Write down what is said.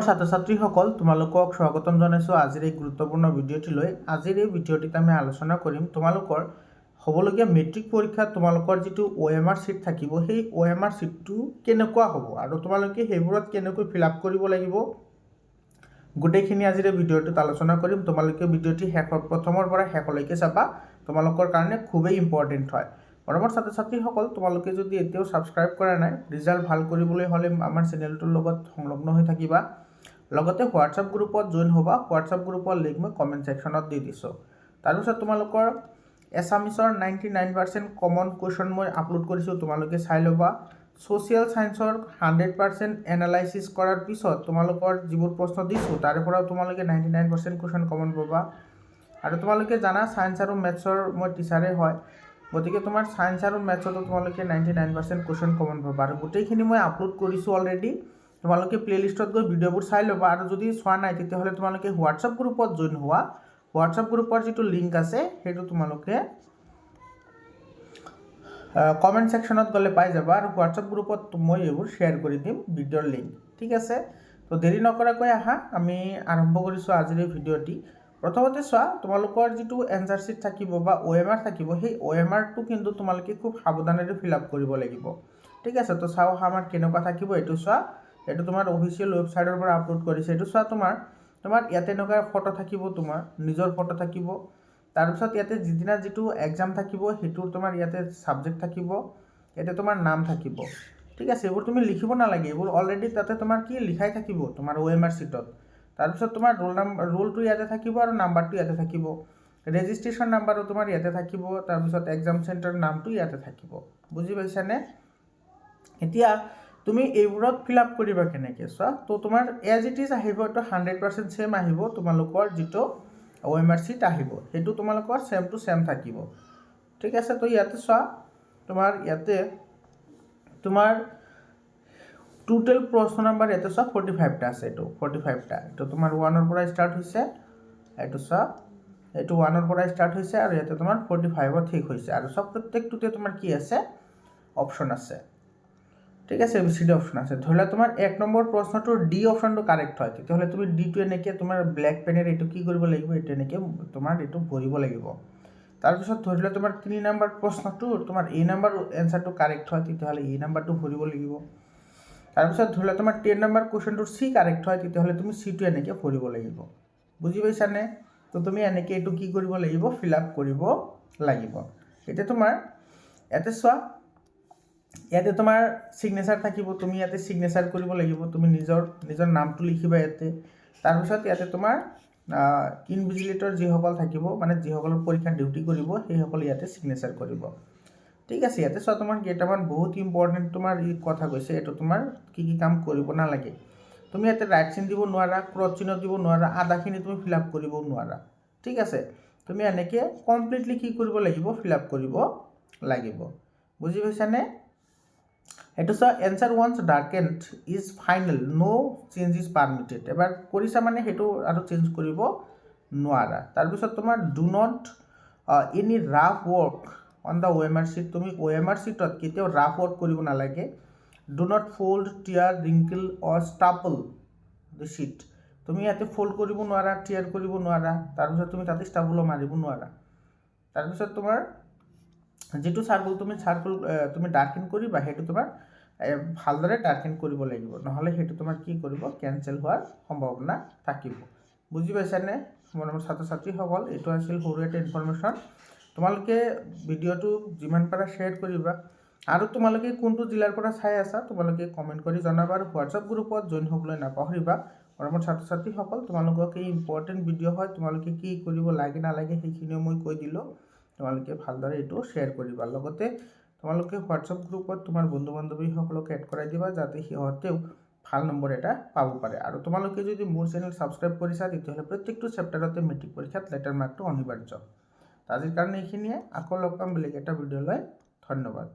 ছাত্ৰ ছাত্ৰীসকল তোমালোকক স্বাগতম জনাইছোঁ আজিৰ এই গুৰুত্বপূৰ্ণ ভিডিঅ'টিলৈ। আজিৰ এই ভিডিঅ'টিত আমি আলোচনা কৰিম তোমালোকৰ হ'বলগীয়া মেট্ৰিক পৰীক্ষাত তোমালোকৰ যিটো OMR চিট থাকিব সেই OMR চিটটো কেনেকুৱা হ'ব আৰু তোমালোকে সেইবোৰত কেনেকৈ ফিল আপ কৰিব লাগিব গোটেইখিনি আজিৰ এই ভিডিঅ'টোত আলোচনা কৰিম। তোমালোকে ভিডিঅ'টি প্ৰথমৰ পৰা শেষলৈকে চাবা, তোমালোকৰ কাৰণে খুবেই ইম্পৰ্টেণ্ট হয়। মৰমৰ ছাত্ৰ ছাত্ৰীসকল, তোমালোকে যদি এতিয়াও ছাবস্ক্ৰাইব কৰা নাই, ৰিজাল্ট ভাল কৰিবলৈ হ'লে আমাৰ চেনেলটোৰ লগত সংলগ্ন হৈ থাকিবা। লগতে হোৱাটছআপ গ্ৰুপত জইন হ'বা। হোৱাটছআপ গ্ৰুপৰ লিংক মই কমেণ্ট ছেকশ্যনত দি দিছোঁ। তাৰপিছত তোমালোকৰ এছামিছৰ 99% কমন কুৱেশ্যন মই আপলোড কৰিছোঁ, তোমালোকে চাই ল'বা। ছ'চিয়েল ছায়েন্সৰ 100% এনালাইচিছ কৰাৰ পিছত তোমালোকৰ যিবোৰ প্ৰশ্ন দিছোঁ তাৰে পৰা তোমালোকে 99% কুৱেশ্যন কমন পাবা। আৰু তোমালোকে জানা ছায়েন্স আৰু মেথছৰ মই টিচাৰে হয়, গতিকে তোমাৰ ছায়েন্স আৰু মেথছতো তোমালোকে 99% কুৱেশ্যন কমন পাবা। আৰু গোটেইখিনি মই আপলোড কৰিছোঁ অলৰেডি। তোমালোকে প্লে'লিষ্টত গৈ ভিডিঅ'বোৰ চাই ল'বা। আৰু যদি চোৱা নাই তেতিয়াহ'লে তোমালোকে হোৱাটছআপ গ্ৰুপত জইন হোৱা। হোৱাটছআপ গ্ৰুপৰ যিটো লিংক আছে সেইটো তোমালোকে কমেণ্ট ছেকশ্যনত গ'লে পাই যাবা। আৰু হোৱাটছআপ গ্ৰুপত মই এইবোৰ শ্বেয়াৰ কৰি দিম ভিডিঅ'ৰ লিংক, ঠিক আছে। তো দেৰি নকৰাকৈ আহা, আমি আৰম্ভ কৰিছোঁ আজিৰ এই ভিডিঅ'টি। প্ৰথমতে চোৱা, তোমালোকৰ যিটো এনচাৰ চিট থাকিব বা OMR থাকিব, সেই OMRটো কিন্তু তোমালোকে খুব সাৱধানেৰে ফিল আপ কৰিব লাগিব, ঠিক আছে। তো চাওঁ আমাৰ কেনেকুৱা থাকিব এইটো চোৱা। এইটো তোমাৰ অফিচিয়েল ৱেবছাইটৰ পৰা আপলোড কৰিছে। এইটো চোৱা, তোমাৰ ইয়াতে এনেকুৱা ফটো থাকিব, তোমাৰ নিজৰ ফটো থাকিব। তাৰপিছত ইয়াতে যিদিনা যিটো এক্সাম থাকিব সেইটোৰ তোমাৰ ইয়াতে ছাবজেক্ট থাকিব, ইয়াতে তোমাৰ নাম থাকিব, ঠিক আছে। এইবোৰ তুমি লিখিব নালাগে, এইবোৰ অলৰেডি তাতে তোমাৰ কি লিখাই থাকিব তোমাৰ OMR চিটত। তাৰপিছত তোমাৰ ৰোলটো ইয়াতে থাকিব আৰু নাম্বাৰটো ইয়াতে থাকিব। ৰেজিষ্ট্ৰেশ্যন নাম্বাৰো তোমাৰ ইয়াতে থাকিব। তাৰপিছত এক্সাম চেণ্টাৰৰ নামটো ইয়াতে থাকিব, বুজি পাইছানে? এতিয়া তুমি এইবোৰত ফিল আপ কৰিবা কেনেকৈ চোৱা। তো তোমাৰ এজ ইট ইজ আহিব, এইটো 100% ছেম আহিব। তোমালোকৰ যিটো OMR চিট আহিব সেইটো তোমালোকৰ ছেম টু ছেম থাকিব, ঠিক আছে। তো ইয়াতে চোৱা, তোমাৰ ইয়াতে তোমাৰ টোটেল প্ৰশ্ন নাম্বাৰ ইয়াতে চোৱা 45টা আছে। এইটো 45টা, এইটো তোমাৰ 1ৰ পৰা ষ্টাৰ্ট হৈছে। এইটো চোৱা, এইটো 1ৰ পৰা ষ্টাৰ্ট হৈছে আৰু ইয়াতে তোমাৰ 45ত শেষ হৈছে। আৰু চব প্ৰত্যেকটোতে তোমাৰ কি আছে, অপশ্যন আছে, ঠিক আছে। ABCD অপশ্যন আছে। ধৰি লোৱা তোমাৰ 1 নম্বৰ প্ৰশ্নটোৰ ডি অপশ্যনটো কাৰেক্ট হয়, তেতিয়াহ'লে তুমি ডিটো এনেকৈ তোমাৰ ব্লেক পেনেৰে এইটো কি কৰিব লাগিব, এইটো এনেকৈ তোমাৰ এইটো ভৰিব লাগিব। তাৰপিছত ধৰি লোৱা তোমাৰ 3 নম্বৰ প্ৰশ্নটো তোমাৰ A নম্বৰ এনচাৰটো কাৰেক্ট হয়, তেতিয়াহ'লে A নম্বৰটো ভৰিব লাগিব। তাৰপিছত ধৰি লোৱা তোমাৰ 10 নম্বৰ কুৱেশ্যনটোৰ C কাৰেক্ট হয়, তেতিয়াহ'লে তুমি Cটো এনেকৈ ভৰিব লাগিব, বুজি পাইছানে? তো তুমি এনেকৈ এইটো কি কৰিব লাগিব, ফিল আপ কৰিব লাগিব। এতিয়া তোমাৰ ইয়াতে চোৱা, ইয়াতে তোমাৰ ছিগনেচাৰ থাকিব, তুমি ইয়াতে ছিগনেচাৰ কৰিব লাগিব। তুমি নিজৰ নামটো লিখিবা ইয়াতে। তাৰপিছত ইয়াতে তোমাৰ ইনভিজিলেটৰ যিসকল থাকিব, মানে যিসকলৰ পৰীক্ষা ডিউটি কৰিব, সেইসকলে ইয়াতে ছিগনেচাৰ কৰিব, ঠিক আছে। ইয়াতে চোৱা, তোমাৰ কেইটামান বহুত ইম্পৰ্টেণ্ট তোমাৰ কথা কৈছে। এইটো তোমাৰ কি কি কাম কৰিব নালাগে। তুমি ইয়াতে ৰাইট চিন দিব নোৱাৰা, ক্ৰছ চিহ্ন দিব নোৱাৰা, আধাখিনি তুমি ফিল আপ কৰিব নোৱাৰা, ঠিক আছে। তুমি এনেকৈ কমপ্লিটলি কি কৰিব লাগিব, ফিল আপ কৰিব লাগিব, বুজি পাইছানে? এইটো চোৱা, answer once darkened is final, no' change is permitted. এবাৰ কৰিছা মানে সেইটো আৰু চেঞ্জ কৰিব নোৱাৰা। তাৰপিছত তোমাৰ do not any rough work on the OMR sheet. তুমি OMR চিটত কেতিয়াও ৰাফ ৱৰ্ক কৰিব নালাগে। Do not fold, tear, wrinkle or staple the sheet. তুমি ইয়াতে ফল্ড কৰিব নোৱাৰা, টিয়াৰ কৰিব নোৱাৰা। তাৰপিছত তুমি তাতে ষ্টাপলো মাৰিব নোৱাৰা। তাৰপিছত তোমাৰ যিটো চাৰ্কল তুমি ডাৰ্কেন কৰিবা, সেইটো তোমাৰ ভালদৰে ডাৰ্কেন কৰিব লাগিব, নহ'লে সেইটো তোমাৰ কি কৰিব, কেনচেল হোৱাৰ সম্ভাৱনা থাকিব, বুজি পাইছানে? মোৰ ছাত্ৰ ছাত্ৰীসকল, এইটো আছিল সৰু এটা ইনফৰমেশ্যন। তোমালোকে ভিডিঅ'টো যিমান পাৰা শ্বেয়াৰ কৰিবা। আৰু তোমালোকে কোনটো জিলাৰ পৰা চাই আছা তোমালোকে কমেণ্ট কৰি জনাবা। আৰু হোৱাটছআপ গ্ৰুপত জইন হ'বলৈ নাপাহৰিবা। মৰমৰ ছাত্ৰ ছাত্ৰীসকল, তোমালোকক এই ইম্পৰ্টেণ্ট ভিডিঅ' হয়, তোমালোকে কি কৰিব লাগে নালাগে সেইখিনিও মই কৈ দিলোঁ। তোমালোকে ভালদৰে এইটো শ্বেয়াৰ কৰিবা। লগতে তোমালোকে হোৱাটছআপ গ্ৰুপত তোমাৰ বন্ধু বান্ধৱীসকলক এড কৰাই দিবা, যাতে সিহঁতেও ভাল নম্বৰ এটা পাব পাৰে। আৰু তোমালোকে যদি মোৰ চেনেল ছাবস্ক্ৰাইব কৰিছা, তেতিয়াহ'লে প্ৰত্যেকটো চেপ্টাৰতে মেট্ৰিক পৰীক্ষাত লেটাৰ মাৰ্কটো অনিবাৰ্য। আজিৰ কাৰণে এইখিনিয়ে, আকৌ লগ পাম বেলেগ এটা ভিডিঅ'লৈ। ধন্যবাদ।